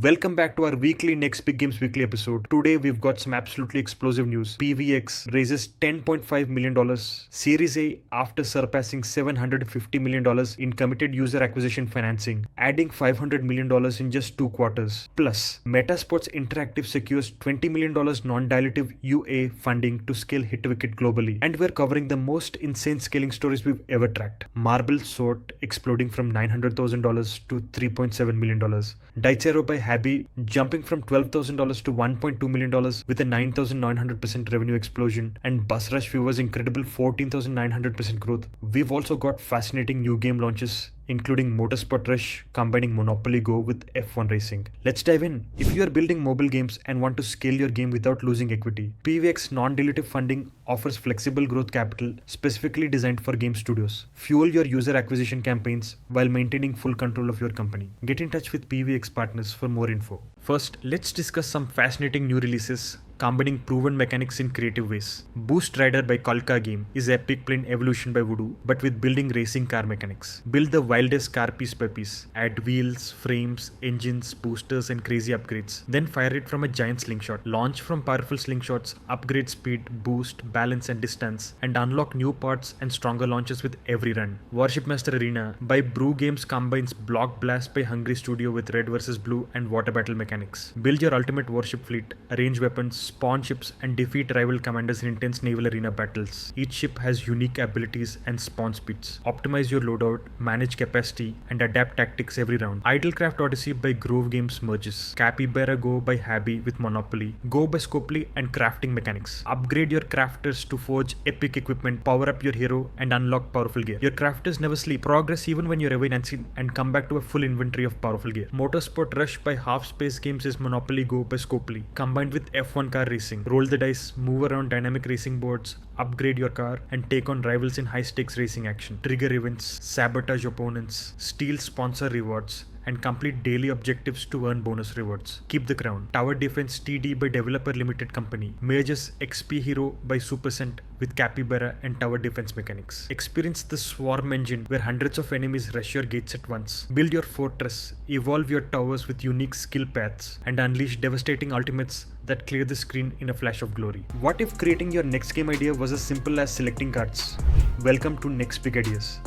Welcome back to our weekly Next Big Games weekly episode. Today we've got some absolutely explosive news. PvX raises $10.5 million Series A after surpassing $750 million in committed user acquisition financing, adding $500 million in just 2 quarters. Plus, Metasports Interactive secures $20 million non-dilutive UA funding to scale Hitwicket globally. And we're covering the most insane scaling stories we've ever tracked. Marble Sword exploding from $900,000 to $3.7 million. Dicero by Habby jumping from $12,000 to $1.2 million with a 9,900% revenue explosion, and Bus Rush Fever's incredible 14,900% growth. We've also got fascinating new game launches, including Motorsport Rush combining Monopoly GO with F1 racing. Let's dive in. If you are building mobile games and want to scale your game without losing equity, PvX non-dilutive funding offers flexible growth capital specifically designed for game studios. Fuel your user acquisition campaigns while maintaining full control of your company. Get in touch with PvX partners for more info. First, let's discuss some fascinating new releases combining proven mechanics in creative ways. Boost Rider by Kolka Game is epic plane evolution by Voodoo, but with building racing car mechanics. Build the wildest car piece by piece. Add wheels, frames, engines, boosters, and crazy upgrades. Then fire it from a giant slingshot. Launch from powerful slingshots, upgrade speed, boost, balance, and distance, and unlock new parts and stronger launches with every run. Warship Master Arena by Brew Games combines Block Blast by Hungry Studio with red versus blue and water battle mechanics. Build your ultimate warship fleet, arrange weapons, spawn ships, and defeat rival commanders in intense naval arena battles. Each ship has unique abilities and spawn speeds. Optimize your loadout, manage capacity, and adapt tactics every round. Craft Odyssey by Brew Games merges Capybara GO by Habby with Monopoly, Go by Scopely, and crafting mechanics. Upgrade your crafters to forge epic equipment, power up your hero, and unlock powerful gear. Your crafters never sleep. Progress even when you're away and come back to a full inventory of powerful gear. Motorsport Rush by Half Space Games is Monopoly Go by Scopely, combined with F1 car racing. Roll the dice, move around dynamic racing boards, upgrade your car, and take on rivals in high-stakes racing action. Trigger events, sabotage opponents, steal sponsor rewards, and complete daily objectives to earn bonus rewards. Keep the crown. Tower Defense TD by Developer Limited Company merges XP Hero by Supercent with Capybara and Tower Defense mechanics. Experience the Swarm engine where hundreds of enemies rush your gates at once. Build your fortress, evolve your towers with unique skill paths, and unleash devastating ultimates that clear the screen in a flash of glory. What if creating your next game idea was as simple as selecting cards? Welcome to Next Big Ideas.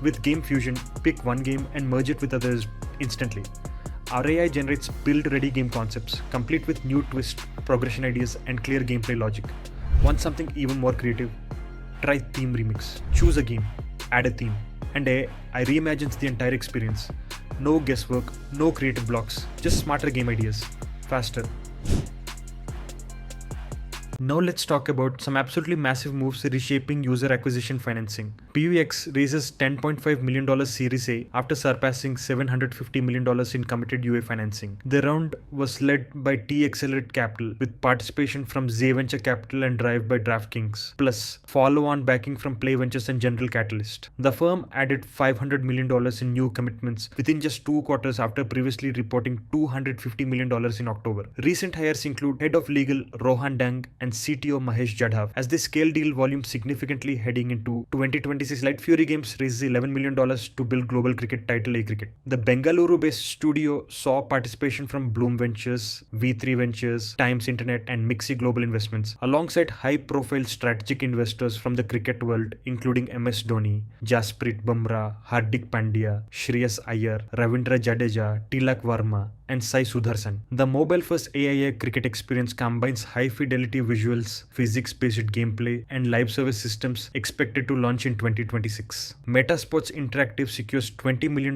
With Game Fusion, pick one game and merge it with others instantly. Our AI generates build-ready game concepts, complete with new twist, progression ideas, and clear gameplay logic. Want something even more creative? Try Theme Remix. Choose a game, add a theme, and AI reimagines the entire experience. No guesswork, no creative blocks, just smarter game ideas, faster. Now let's talk about some absolutely massive moves reshaping user acquisition financing. PvX raises $10.5 million Series A after surpassing $750 million in committed UA financing. The round was led by T-Accelerate Capital with participation from Z Venture Capital and Drive by DraftKings, plus follow-on backing from Play Ventures and General Catalyst. The firm added $500 million in new commitments within just 2 quarters after previously reporting $250 million in October. Recent hires include Head of Legal Rohan Dang and CTO Mahesh Jadhav as they scale deal volume significantly heading into 2026. Light Fury Games raises $11 million to build global cricket title A Cricket. The Bengaluru-based studio saw participation from Bloom Ventures, V3 Ventures, Times Internet, and Mixi Global Investments, alongside high-profile strategic investors from the cricket world, including MS Dhoni, Jasprit Bumrah, Hardik Pandya, Shreyas Iyer, Ravindra Jadeja, Tilak Varma, and Sai Sudarshan. The mobile-first AI cricket experience combines high-fidelity visuals, physics-based gameplay, and live service systems expected to launch in 2026. Metasports Interactive secures $20 million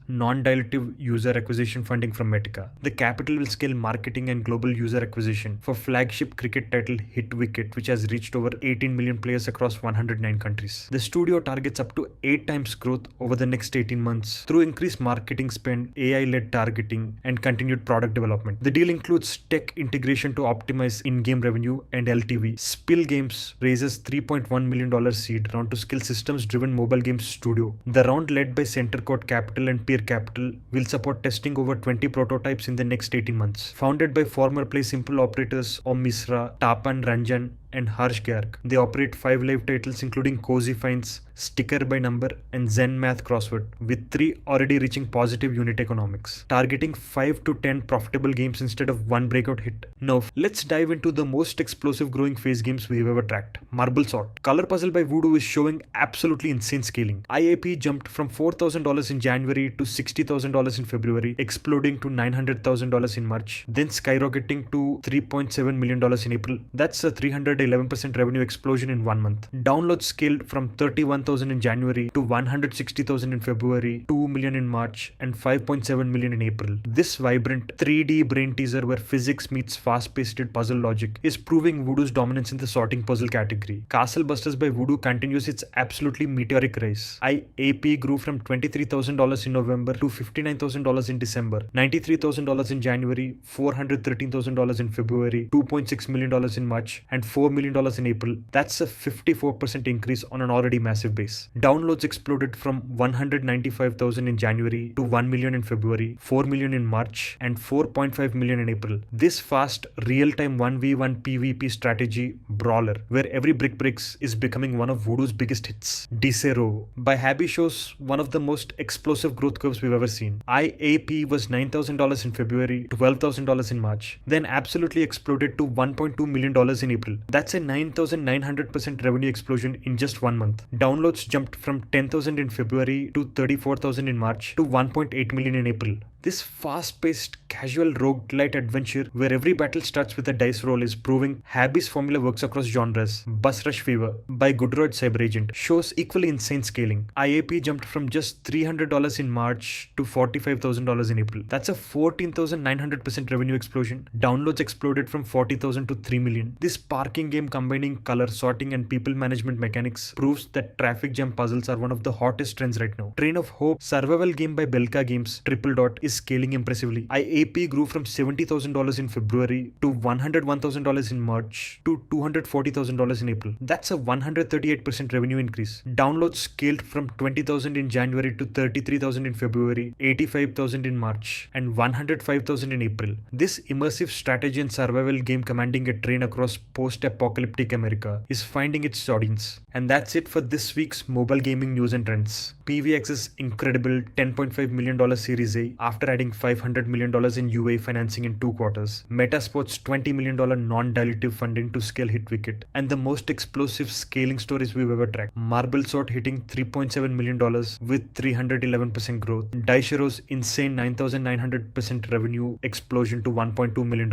non-dilutive user acquisition funding from Metica. The capital will scale marketing and global user acquisition for flagship cricket title Hitwicket, which has reached over 18 million players across 109 countries. The studio targets up to 8 times growth over the next 18 months through increased marketing spend, AI-led targeting, and continued product development. The deal includes tech integration to optimize in-game revenue and LTV. Spill Games raises $3.1 million seed round to scale systems-driven mobile games studio. The round, led by Center Court Capital and Peer Capital, will support testing over 20 prototypes in the next 18 months. Founded by former Play Simple operators Om Misra, Tapan Ranjan, and Harsh Garg. They operate 5 live titles including Cozy Finds, Sticker by Number, and Zen Math Crossword, with 3 already reaching positive unit economics, targeting 5 to 10 profitable games instead of one breakout hit. Now, let's dive into the most explosive growing phase games we've ever tracked, Marble Sort. Color Puzzle by Voodoo is showing absolutely insane scaling. IAP jumped from $4,000 in January to $60,000 in February, exploding to $900,000 in March, then skyrocketing to $3.7 million in April. That's a 311% revenue explosion in 1 month. Downloads scaled from 31,000 in January to 160,000 in February, 2 million in March, and 5.7 million in April. This vibrant 3D brain teaser where physics meets fast-paced puzzle logic is proving Voodoo's dominance in the sorting puzzle category. Castle Busters by Voodoo continues its absolutely meteoric rise. IAP grew from $23,000 in November to $59,000 in December, $93,000 in January, $413,000 in February, $2.6 million in March, and $4 million in April. That's a 54% increase on an already massive base. Downloads exploded from 195,000 in January to 1 million in February, 4 million in March, and 4.5 million in April. This fast, real-time 1v1 PvP strategy brawler, where every brick breaks, is becoming one of Voodoo's biggest hits. Dicero by Habby shows one of the most explosive growth curves we've ever seen. IAP was $9,000 in February, $12,000 in March, then absolutely exploded to $1.2 million in April. That's a 9,900% revenue explosion in just 1 month. Downloads jumped from 10,000 in February to 34,000 in March to 1.8 million in April. This fast-paced, casual roguelite adventure where every battle starts with a dice roll is proving Habby's formula works across genres. Bus Rush Fever by Goodroid Cyber Agent shows equally insane scaling. IAP jumped from just $300 in March to $45,000 in April. That's a 14,900% revenue explosion. Downloads exploded from 40,000 to 3 million. This parking game combining color sorting and people management mechanics proves that traffic jam puzzles are one of the hottest trends right now. Train of Hope survival game by Kolka Games, Triple Dot, is scaling impressively. IAP grew from $70,000 in February to $101,000 in March to $240,000 in April. That's a 138% revenue increase. Downloads scaled from 20,000 in January to 33,000 in February, 85,000 in March, and 105,000 in April. This immersive strategy and survival game commanding a train across post-apocalyptic America is finding its audience. And that's it for this week's mobile gaming news and trends. PvX's incredible $10.5 million Series A after adding $500 million in UA financing in 2 quarters, Metasports $20 million non-dilutive funding to scale Hitwicket, and the most explosive scaling stories we've ever tracked. Marble Sort hitting $3.7 million with 311% growth, Dicero's insane 9,900% revenue explosion to $1.2 million,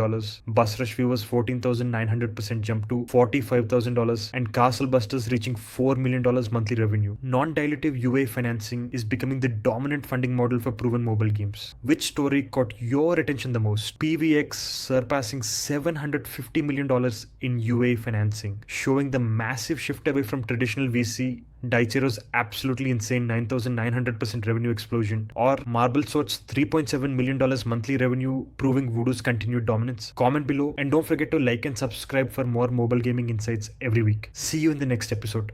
Bus Rush Fever's 14,900% jump to $45,000, and Castle Busters reaching $4 million monthly revenue. Non-dilutive UA financing is becoming the dominant funding model for proven mobile games. Which story caught your attention the most? PvX surpassing $750 million in UA financing, showing the massive shift away from traditional VC, Dicero's absolutely insane 9,900% revenue explosion, or Marble Sort's $3.7 million monthly revenue proving Voodoo's continued dominance? Comment below and don't forget to like and subscribe for more mobile gaming insights every week. See you in the next episode.